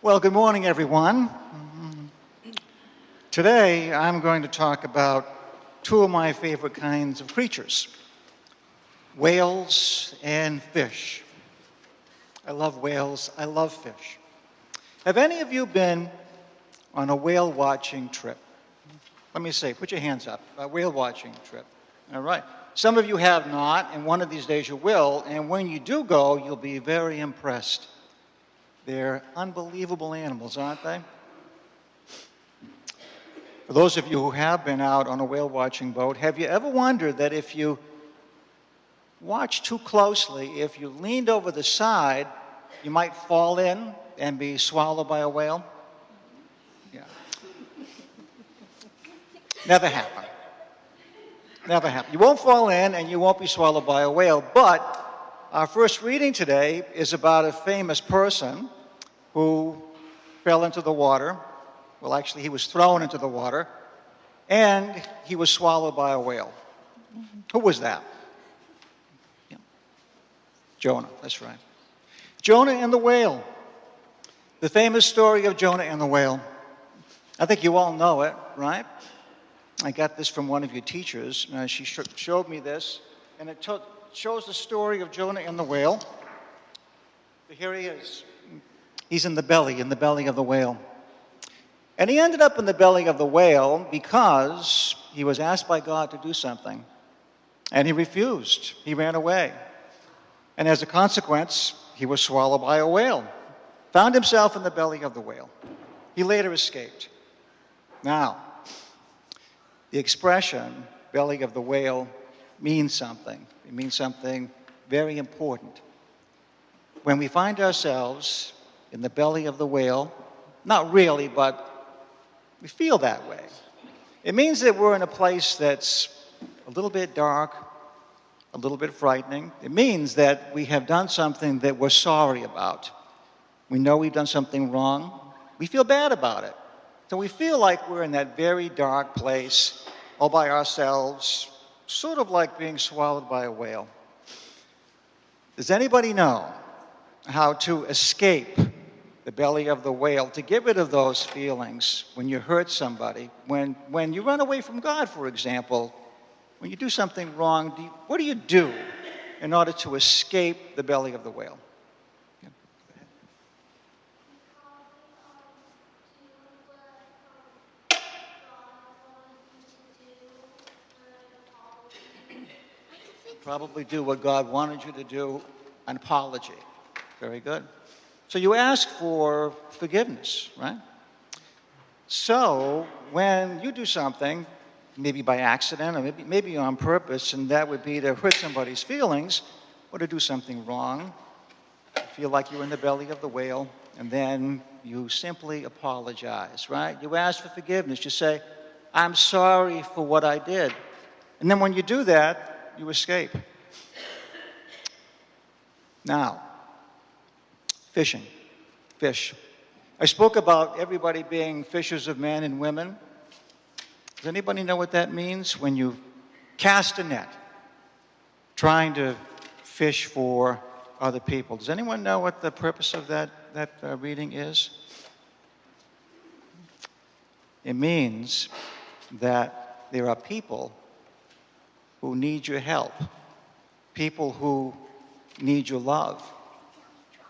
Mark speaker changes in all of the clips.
Speaker 1: Well, good morning, everyone. Today, I'm going to talk about two of my favorite kinds of creatures, whales and fish. I love whales. I love fish. Have any of you been on a whale watching trip? Let me say, put your hands up. A whale watching trip. All right. Some of you have not, and one of these days you will, and when you do go, you'll be very impressed. They're unbelievable animals, aren't they? For those of you who have been out on a whale watching boat, have you ever wondered that if you watch too closely, if you leaned over the side, you might fall in and be swallowed by a whale? Yeah. Never happened. Never happened. You won't fall in and you won't be swallowed by a whale, but our first reading today is about a famous person who fell into the water. Well, actually, he was thrown into the water, and he was swallowed by a whale. Who was that? Yeah. Jonah, that's right. Jonah and the whale. The famous story of Jonah and the whale. I think you all know it, right? I got this from one of your teachers. She showed me this, and it shows the story of Jonah and the whale. But here he is. He's in the belly of the whale. And he ended up in the belly of the whale because he was asked by God to do something. And he refused. He ran away. And as a consequence, he was swallowed by a whale. Found himself in the belly of the whale. He later escaped. Now, the expression, belly of the whale, means something. It means something very important. When we find ourselves in the belly of the whale, not really, but we feel that way. It means that we're in a place that's a little bit dark, a little bit frightening. It means that we have done something that we're sorry about. We know we've done something wrong. We feel bad about it. So we feel like we're in that very dark place, all by ourselves, sort of like being swallowed by a whale. Does anybody know how to escape the belly of the whale, to get rid of those feelings when you hurt somebody, when you run away from God, for example, when you do something wrong, what do you do in order to escape the belly of the whale? Yeah, go ahead. Probably do what God wanted you to do, an apology. Very good. So you ask for forgiveness, right? So when you do something, maybe by accident or maybe on purpose, and that would be to hurt somebody's feelings or to do something wrong, you feel like you're in the belly of the whale, and then you simply apologize, right? You ask for forgiveness. You say, I'm sorry for what I did. And then when you do that, you escape. Now, fishing, fish. I spoke about everybody being fishers of men and women. Does anybody know what that means? When you cast a net, trying to fish for other people. Does anyone know what the purpose of that reading is? It means that there are people who need your help, people who need your love,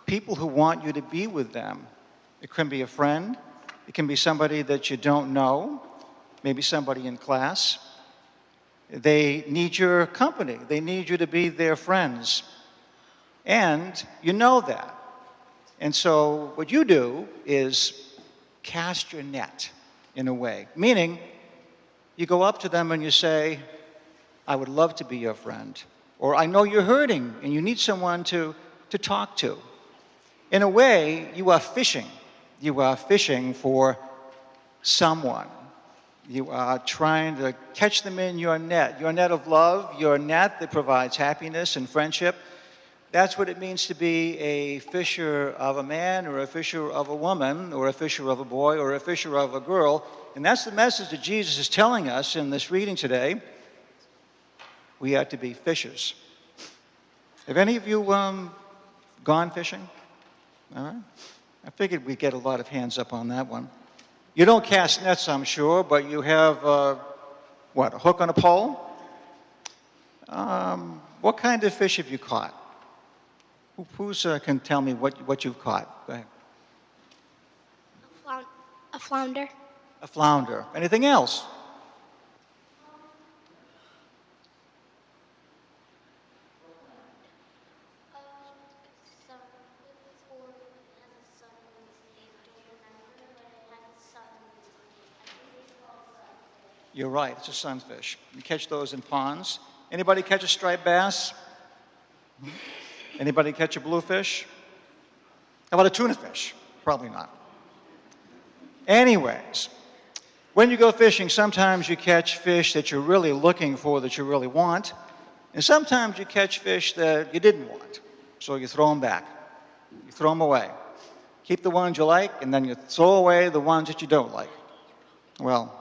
Speaker 1: people who want you to be with them. It can be a friend. It can be somebody that you don't know, maybe somebody in class. They need your company. They need you to be their friends. And you know that. And so what you do is cast your net in a way, meaning you go up to them and you say, I would love to be your friend. Or I know you're hurting and you need someone to talk to. In a way, you are fishing. You are fishing for someone. You are trying to catch them in your net of love, your net that provides happiness and friendship. That's what it means to be a fisher of a man or a fisher of a woman or a fisher of a boy or a fisher of a girl. And that's the message that Jesus is telling us in this reading today. We are to be fishers. Have any of you gone fishing? All right. I figured we'd get a lot of hands up on that one. You don't cast nets, I'm sure, but you have, a hook on a pole? What kind of fish have you caught? Who can tell me what you've caught? Go ahead.
Speaker 2: A flounder.
Speaker 1: A flounder. Anything else? You're right, it's a sunfish. You catch those in ponds. Anybody catch a striped bass? Anybody catch a bluefish? How about a tuna fish? Probably not. Anyways, when you go fishing, sometimes you catch fish that you're really looking for, that you really want, and sometimes you catch fish that you didn't want, so you throw them back. You throw them away. Keep the ones you like, and then you throw away the ones that you don't like. Well,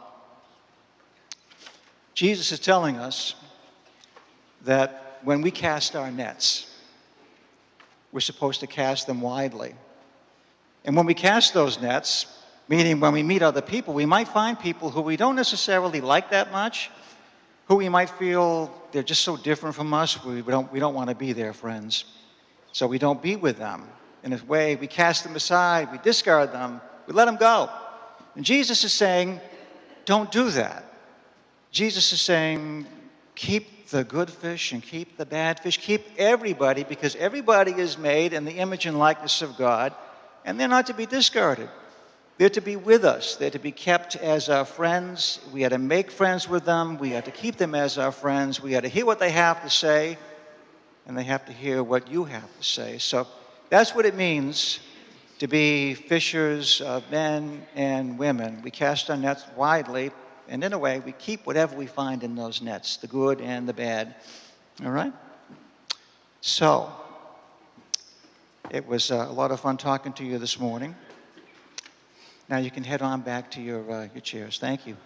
Speaker 1: Jesus is telling us that when we cast our nets, we're supposed to cast them widely. And when we cast those nets, meaning when we meet other people, we might find people who we don't necessarily like that much, who we might feel they're just so different from us, we don't want to be their friends. So we don't be with them. In a way, we cast them aside, we discard them, we let them go. And Jesus is saying, don't do that. Jesus is saying, keep the good fish and keep the bad fish. Keep everybody, because everybody is made in the image and likeness of God, and they're not to be discarded. They're to be with us. They're to be kept as our friends. We are to make friends with them. We are to keep them as our friends. We are to hear what they have to say, and they have to hear what you have to say. So that's what it means to be fishers of men and women. We cast our nets widely, and in a way, we keep whatever we find in those nets, the good and the bad. All right? So, it was a lot of fun talking to you this morning. Now you can head on back to your chairs. Thank you.